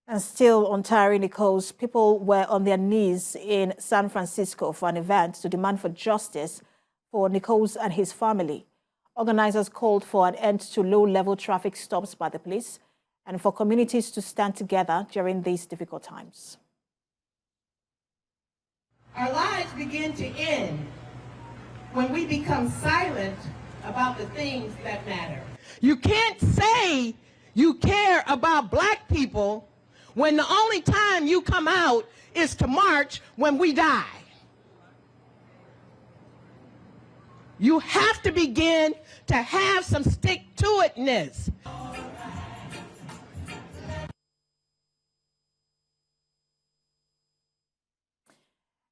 And still on Tyre Nichols, people were on their knees in San Francisco for an event to demand for justice for Nichols and his family. Organizers called for an end to low-level traffic stops by the police and for communities to stand together during these difficult times. Our lives begin to end when we become silent about the things that matter. You can't say you care about Black people when the only time you come out is to march when we die. You have to begin to have some stick-to-itness.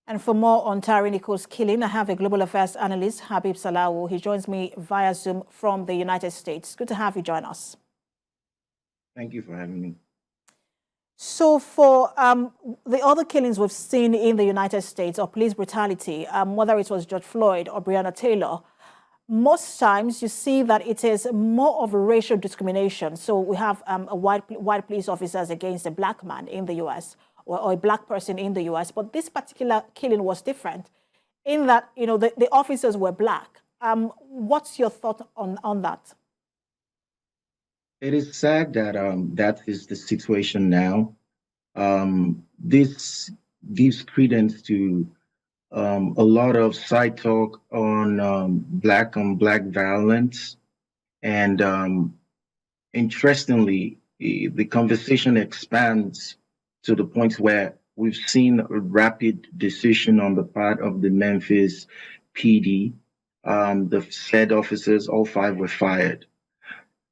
And for more on Tyre Nichols' killing, I have a global affairs analyst, Habib Salawu. He joins me via Zoom from the United States. Good to have you join us. Thank you for having me. So for the other killings we've seen in the United States or police brutality, whether it was George Floyd or Breonna Taylor, most times you see that it is more of a racial discrimination. So we have white police officers against a Black man in the U.S. or a Black person in the U.S. But this particular killing was different in that, you know, the officers were Black. What's your thought on that? It is sad that that is the situation now. This gives credence to a lot of side talk on Black on Black violence. And interestingly, the conversation expands to the point where we've seen a rapid decision on the part of the Memphis PD. The said officers, all 5 were fired.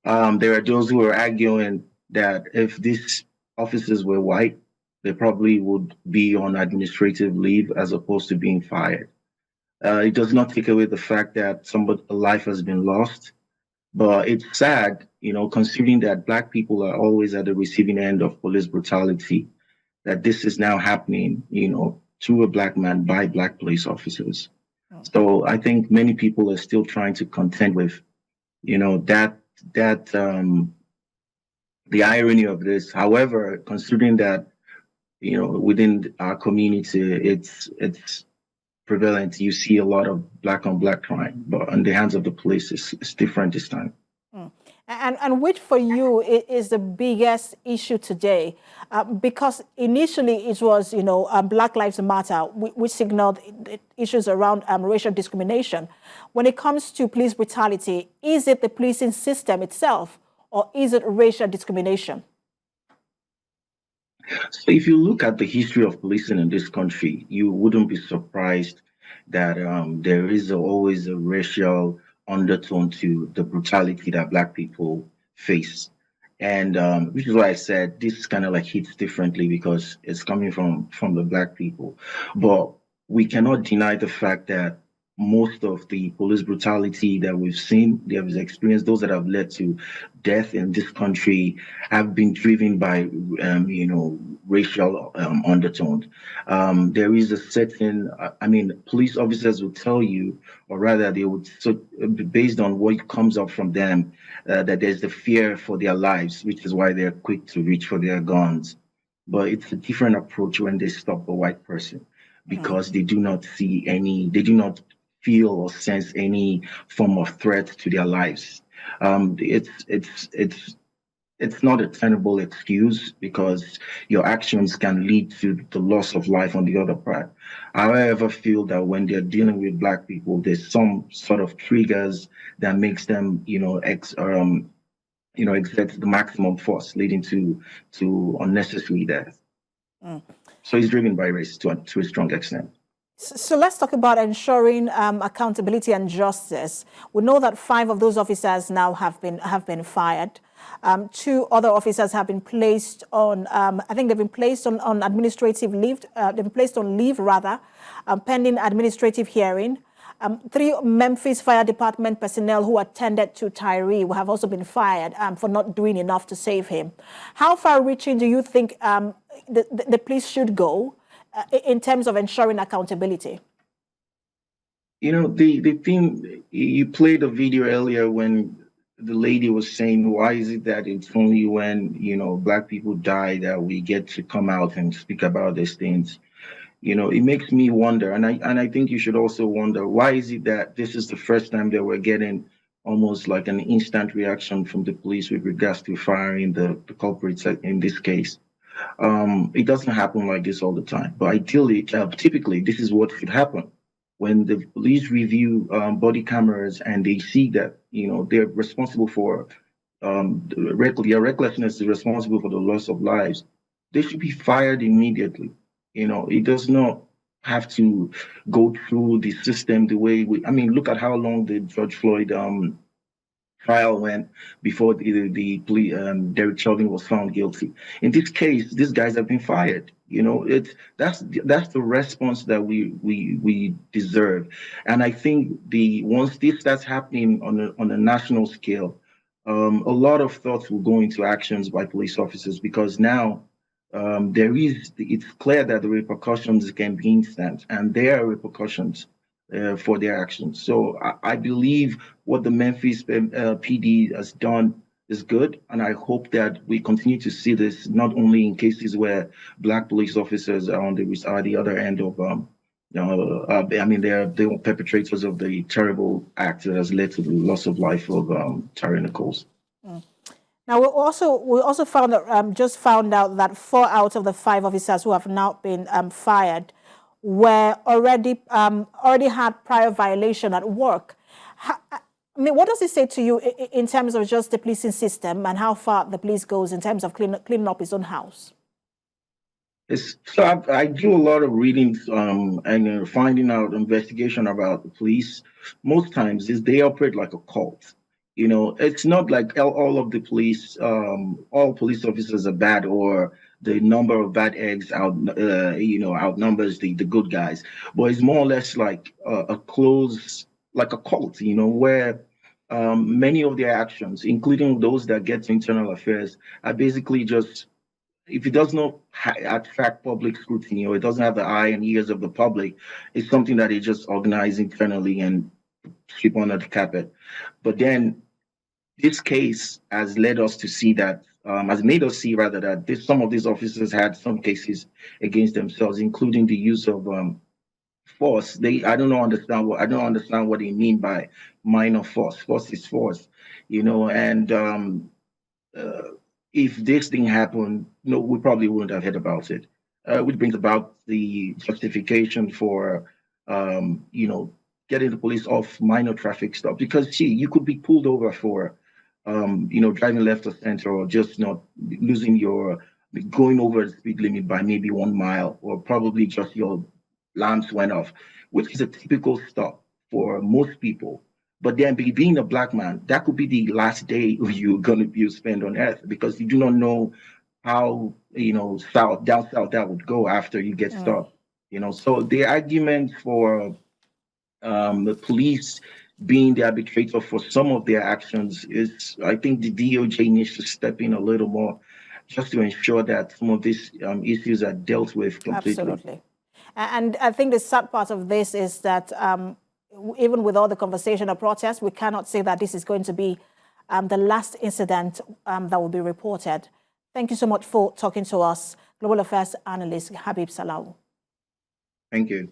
There are those who are arguing that if these officers were white, they probably would be on administrative leave as opposed to being fired. It does not take away the fact that a life has been lost, but it's sad, you know, considering that Black people are always at the receiving end of police brutality, that this is now happening, you know, to a Black man by Black police officers. So I think many people are still trying to contend with, you know, the irony of this. However, considering that, you know, within our community, it's prevalent, you see a lot of Black on Black crime, but in the hands of the police, it's different this time. And which for you is the biggest issue today? Because initially it was, you know, Black Lives Matter, which signaled issues around racial discrimination. When it comes to police brutality, is it the policing system itself or is it racial discrimination? So if you look at the history of policing in this country, you wouldn't be surprised that there is always a racial undertone to the brutality that Black people face. And which is why I said this kind of like hits differently because it's coming from the Black people. But we cannot deny the fact that most of the police brutality that we've seen, that we've experienced, those that have led to death in this country have been driven by, you know, racial undertones. There is a certain, I mean, police officers will tell you, or rather they would, so based on what comes up from them, that there's the fear for their lives, which is why they're quick to reach for their guns. But it's a different approach when they stop a white person because they do not see any, they do not feel or sense any form of threat to their lives. It's not a tenable excuse because your actions can lead to the loss of life on the other part. However, I feel that when they're dealing with Black people, there's some sort of triggers that makes them, you know, exert the maximum force, leading to unnecessary death. So it's driven by race to a strong extent. So let's talk about ensuring accountability and justice. We know that 5 of those officers now have been fired. 2 other officers have been placed on, I think they've been placed on administrative leave. They've been placed on leave rather, pending administrative hearing. 3 Memphis Fire Department personnel who attended to Tyre have also been fired for not doing enough to save him. How far-reaching do you think the police should go in terms of ensuring accountability? You know, the thing, you played a video earlier when the lady was saying, why is it that it's only when, Black people die that we get to come out and speak about these things? It makes me wonder, and I think you should also wonder, why is it that this is the first time that we're getting almost like an instant reaction from the police with regards to firing the culprits in this case? It doesn't happen like this all the time, but ideally, typically, this is what should happen. When the police review body cameras and they see that they're responsible for their recklessness is responsible for the loss of lives, they should be fired immediately. It does not have to go through the system the way I mean, look at how long the George Floyd trial went before Derek Chauvin was found guilty. In this case, these guys have been fired. That's the response that we deserve. And I think once this starts happening on a national scale, a lot of thoughts will go into actions by police officers, because now it's clear that the repercussions can be instant, and there are repercussions for their actions. So I believe what the Memphis PD has done is good, and I hope that we continue to see this not only in cases where Black police officers are on the other end of I mean, they're perpetrators of the terrible act that has led to the loss of life of Tyre Nichols. Now we also found out, just found out that 4 out of the 5 officers who have now been fired were already had prior violation at work. I mean, what does it say to you in terms of just the policing system and how far the police goes in terms of cleaning up his own house? So I do a lot of readings and finding out investigation about the police. Most times they operate like a cult. It's not like all of the police, all police officers are bad, or the number of bad eggs outnumbers the good guys. But it's more or less like a close, like a cult, where many of their actions, including those that get to internal affairs, are basically just, if it does not attract public scrutiny, or it doesn't have the eye and ears of the public, it's something that they just organize internally and sweep under the carpet. But then this case has led us to see that, has made us see rather that some of these officers had some cases against themselves, including the use of force. I don't understand what they mean by minor force. Force is force, and if this thing happened, no, we probably wouldn't have heard about it. Which brings about the justification for, getting the police off minor traffic stops. Because, you could be pulled over for, driving left or center, or just not going over the speed limit by maybe 1 mile, or probably just your lamps went off, which is a typical stop for most people. But then, being a Black man, that could be the last day you're going to spend on earth, because you do not know how, down south that would go after you get stopped. So the argument for the police being the arbitrator for some of their actions is, I think the DOJ needs to step in a little more, just to ensure that some of these issues are dealt with completely. Absolutely. And I think the sad part of this is that even with all the conversation or protest, we cannot say that this is going to be the last incident that will be reported. Thank you so much for talking to us, Global Affairs Analyst Habib Salau. Thank you.